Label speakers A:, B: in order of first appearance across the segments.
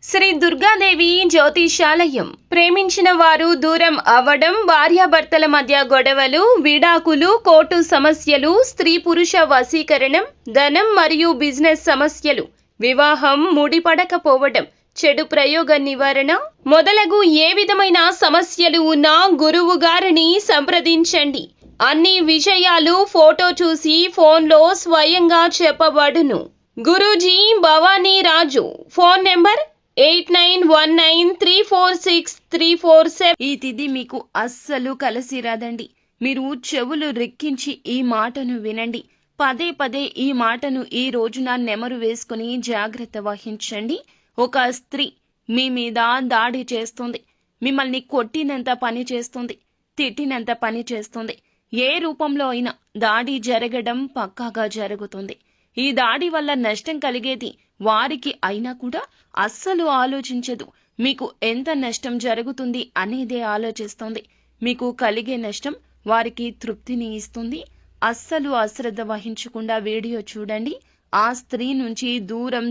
A: శ్రీ దుర్గాదేవి జ్యోతిషాలయం. ప్రేమించిన వారు దూరం అవ్వడం, భార్యాభర్తల మధ్య గొడవలు, విడాకులు, కోర్టు సమస్యలు, స్త్రీ పురుష వశీకరణం, ధనం మరియు బిజినెస్ సమస్యలు, వివాహం ముడిపడకపోవడం, చెడు ప్రయోగ నివారణ మొదలగు ఏ విధమైన సమస్యలు ఉన్నా గురువు గారిని సంప్రదించండి. అన్ని విషయాలు ఫోటో చూసి ఫోన్లో స్వయంగా చెప్పబడును. గురూజీ భవానీ రాజు. Phone number 8919346347. ఈ తిథి మీకు అస్సలు కలిసి రాదండి. మీరు చెవులు రెక్కించి ఈ మాటను వినండి. పదే పదే ఈ మాటను ఈ రోజున నెమరు వేసుకుని జాగ్రత్త వహించండి. ఒక స్త్రీ మీ మీద దాడి చేస్తుంది. మిమ్మల్ని కొట్టినంత పని చేస్తుంది, తిట్టినంత పని చేస్తుంది. ఏ రూపంలో అయినా దాడి జరగడం పక్కాగా జరుగుతుంది. ఈ దాడి వల్ల నష్టం కలిగేది వారికి అయినా కూడా అస్సలు ఆలోచించదు. మీకు ఎంత నష్టం జరుగుతుంది అనేదే ఆలోచిస్తుంది. మీకు కలిగే నష్టం వారికి తృప్తిని ఇస్తుంది. అస్సలు అశ్రద్ధ వహించకుండా వీడియో చూడండి. ఆ స్త్రీ నుంచి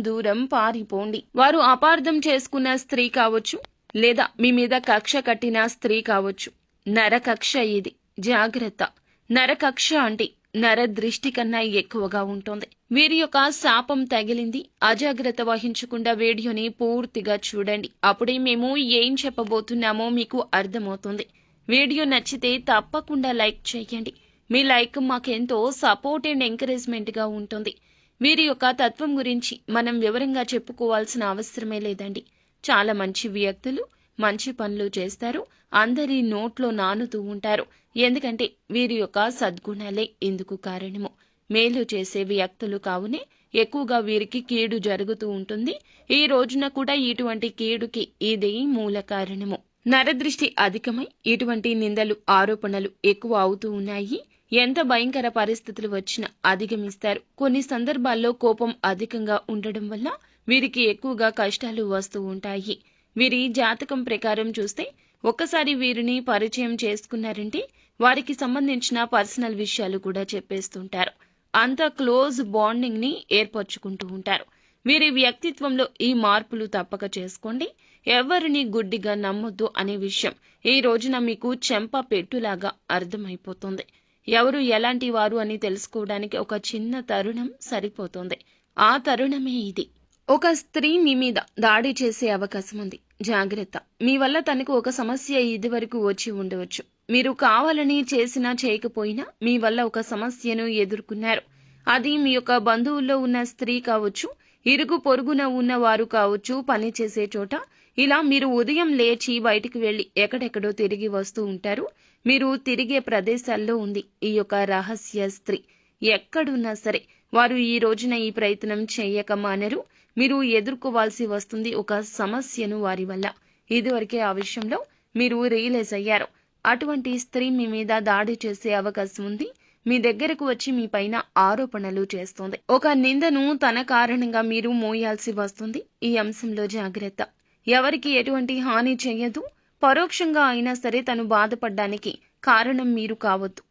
A: దూరం పారిపోండి. వారు అపార్థం చేసుకున్న స్త్రీ కావచ్చు, లేదా మీ మీద కక్ష కట్టిన స్త్రీ కావచ్చు. నరకక్ష ఇది, జాగ్రత్త. నరకక్ష అంటే నర దృష్టి కన్నా ఎక్కువగా ఉంటుంది. వీరి యొక్క శాపం తగిలింది. అజాగ్రత్త వహించకుండా వీడియోని పూర్తిగా చూడండి. అప్పుడే మేము ఏం చెప్పబోతున్నామో మీకు అర్థమవుతుంది. వీడియో నచ్చితే తప్పకుండా లైక్ చేయండి. మీ లైక్ మాకెంతో సపోర్ట్ అండ్ ఎంకరేజ్మెంట్ గా ఉంటుంది. వీరి యొక్క తత్వం గురించి మనం వివరంగా చెప్పుకోవాల్సిన అవసరమే లేదండి. చాలా మంచి వ్యక్తులు, మంచి పనులు చేస్తారు. అందరి నోట్లో నానుతూ ఉంటారు. ఎందుకంటే వీరి యొక్క సద్గుణాలే ఇందుకు కారణము. మేలు చేసే వ్యక్తులు కావునే ఎక్కువగా వీరికి కీడు జరుగుతూ ఉంటుంది. ఈ రోజున కూడా ఇటువంటి కీడుకి ఇదే మూల కారణము. నరదృష్టి అధికమై ఇటువంటి నిందలు, ఆరోపణలు ఎక్కువ అవుతూ ఉన్నాయి. ఎంత భయంకర పరిస్థితులు వచ్చినా అధిగమిస్తారు. కొన్ని సందర్భాల్లో కోపం అధికంగా ఉండడం వల్ల వీరికి ఎక్కువగా కష్టాలు వస్తూ ఉంటాయి. వీరి జాతకం ప్రకారం చూస్తే ఒక్కసారి వీరిని పరిచయం చేసుకున్నారంటే వారికి సంబంధించిన పర్సనల్ విషయాలు కూడా చెప్పేస్తుంటారు. అంత క్లోజ్ బాండింగ్ ని ఏర్పరచుకుంటూ ఉంటారు. వీరి వ్యక్తిత్వంలో ఈ మార్పులు తప్పక చేసుకోండి. ఎవరిని గుడ్డిగా నమ్మొద్దు అనే విషయం ఈ రోజున మీకు చెంప పెట్టులాగా అర్థమైపోతుంది. ఎవరు ఎలాంటి వారు అని తెలుసుకోవడానికి ఒక చిన్న తరుణం సరిపోతుంది. ఆ తరుణమే ఇది. ఒక స్త్రీ మీ మీద దాడి చేసే అవకాశం ఉంది, జాగ్రత్త. మీ వల్ల తనకు ఒక సమస్య ఇదివరకు వచ్చి ఉండవచ్చు. మీరు కావాలని చేసినా చేయకపోయినా మీ వల్ల ఒక సమస్యను ఎదుర్కొన్నారు. అది మీ యొక్క బంధువుల్లో ఉన్న స్త్రీ కావచ్చు, ఇరుగు పొరుగున ఉన్న వారు కావచ్చు, పని చేసే చోట. ఇలా మీరు ఉదయం లేచి బయటికి వెళ్లి ఎక్కడెక్కడో తిరిగి వస్తూ ఉంటారు. మీరు తిరిగే ప్రదేశాల్లో ఉంది ఈ యొక్క రహస్య స్త్రీ. ఎక్కడున్నా సరే వారు ఈ రోజున ఈ ప్రయత్నం చేయక మానరు. మీరు ఎదుర్కోవాల్సి వస్తుంది ఒక సమస్యను వారి వల్ల. ఇదివరకే ఆ విషయంలో మీరు రియలైజ్ అయ్యారు. అటువంటి స్త్రీ మీ మీద దాడి చేసే అవకాశం ఉంది. మీ దగ్గరకు వచ్చి మీ పైన ఆరోపణలు చేస్తుంది. ఒక నిందను తన కారణంగా మీరు మోయాల్సి వస్తుంది. ఈ అంశంలో జాగ్రత్త. ఎవరికి ఎటువంటి హాని చేయదు. పరోక్షంగా అయినా సరే తను బాధపడ్డానికి కారణం మీరు కావద్దు.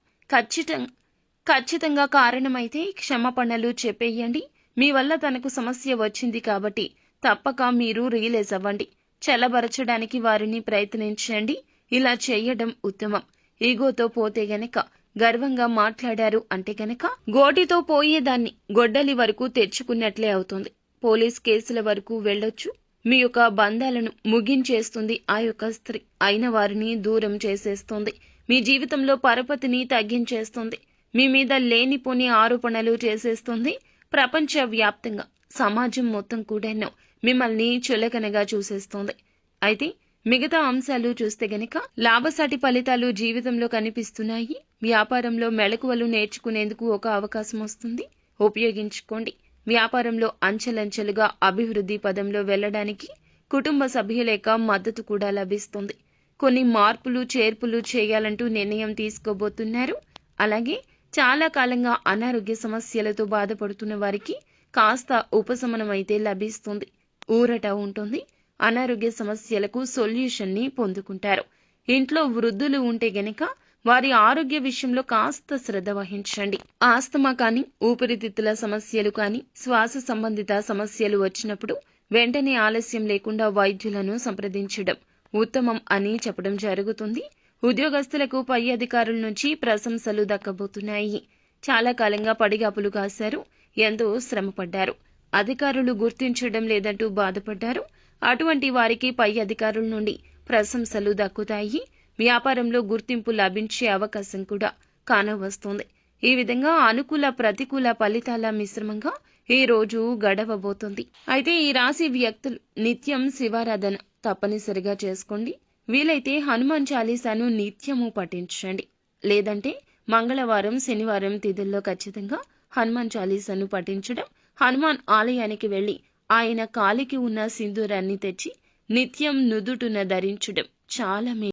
A: ఖచ్చితంగా కారణమైతే క్షమాపణలు చెప్పేయండి. మీ వల్ల తనకు సమస్య వచ్చింది కాబట్టి తప్పక మీరు రియలైజ్ అవ్వండి. చల్లబరచడానికి వారిని ప్రయత్నించండి. ఇలా చేయడం ఉత్తమం. ఈగోతో పోతే గనక, గర్వంగా మాట్లాడారు అంటే గనక గోటితో పోయేదాన్ని గొడ్డలి వరకు తెచ్చుకున్నట్లే అవుతుంది. పోలీస్ కేసుల వరకు వెళ్ళొచ్చు. మీ యొక్క బంధాలను ముగించేస్తుంది ఆ యొక్క స్త్రీ. అయిన వారిని దూరం చేసేస్తుంది. మీ జీవితంలో పరపతిని తగ్గించేస్తుంది. మీ మీద లేనిపోని ఆరోపణలు చేసేస్తుంది. ప్రపంచ వ్యాప్తంగా సమాజం మొత్తం కూడాను మిమ్మల్ని చులకనగా చూసేస్తుంది. అయితే మిగతా అంశాలు చూస్తే గనక లాభసాటి ఫలితాలు జీవితంలో కనిపిస్తున్నాయి. వ్యాపారంలో మెళకువలు నేర్చుకునేందుకు ఒక అవకాశం వస్తుంది, ఉపయోగించుకోండి. వ్యాపారంలో అంచెలంచెలుగా అభివృద్ధి పదంలో వెళ్లడానికి కుటుంబ సభ్యుల యొక్క మద్దతు కూడా లభిస్తుంది. కొన్ని మార్పులు చేర్పులు చేయాలంటూ నిర్ణయం తీసుకోబోతున్నారు. అలాగే చాలా కాలంగా అనారోగ్య సమస్యలతో బాధపడుతున్న వారికి కాస్త ఉపశమనం అయితే లభిస్తుంది. ఊరట ఉంటుంది. అనారోగ్య సమస్యలకు సొల్యూషన్ ని పొందుకుంటారు. ఇంట్లో వృద్ధులు ఉంటే గనక వారి ఆరోగ్య విషయంలో కాస్త శ్రద్ధ వహించండి. ఆస్తమా కానీ, ఊపిరితిత్తుల సమస్యలు కానీ, శ్వాస సంబంధిత సమస్యలు వచ్చినప్పుడు వెంటనే ఆలస్యం లేకుండా వైద్యులను సంప్రదించడం ఉత్తమం అని చెప్పడం జరుగుతుంది. ఉద్యోగస్తులకు పై అధికారుల నుంచి ప్రశంసలు దక్కబోతున్నాయి. చాలా కాలంగా పడిగాపులు కాశారు, ఎంతో శ్రమపడ్డారు, అధికారులు గుర్తించడం లేదంటూ బాధపడ్డారు. అటువంటి వారికి పై అధికారుల నుండి ప్రశంసలు దక్కుతాయి. వ్యాపారంలో గుర్తింపు లభించే అవకాశం కూడా కానవస్తుంది. ఈ విధంగా అనుకూల ప్రతికూల ఫలితాల మిశ్రమంగా ఈ రోజు గడవబోతుంది. అయితే ఈ రాశి వ్యక్తులు నిత్యం శివారాధన తప్పనిసరిగా చేసుకోండి. వీలైతే హనుమాన్ చాలీసాను నిత్యము పఠించండి. లేదంటే మంగళవారం, శనివారం తిథుల్లో ఖచ్చితంగా హనుమాన్ చాలీసాను పఠించడం, హనుమాన్ ఆలయానికి వెళ్లి ఆయన కాలికి ఉన్న సింధూరాన్ని తెచ్చి నిత్యం నుదుటున ధరించడం చాలా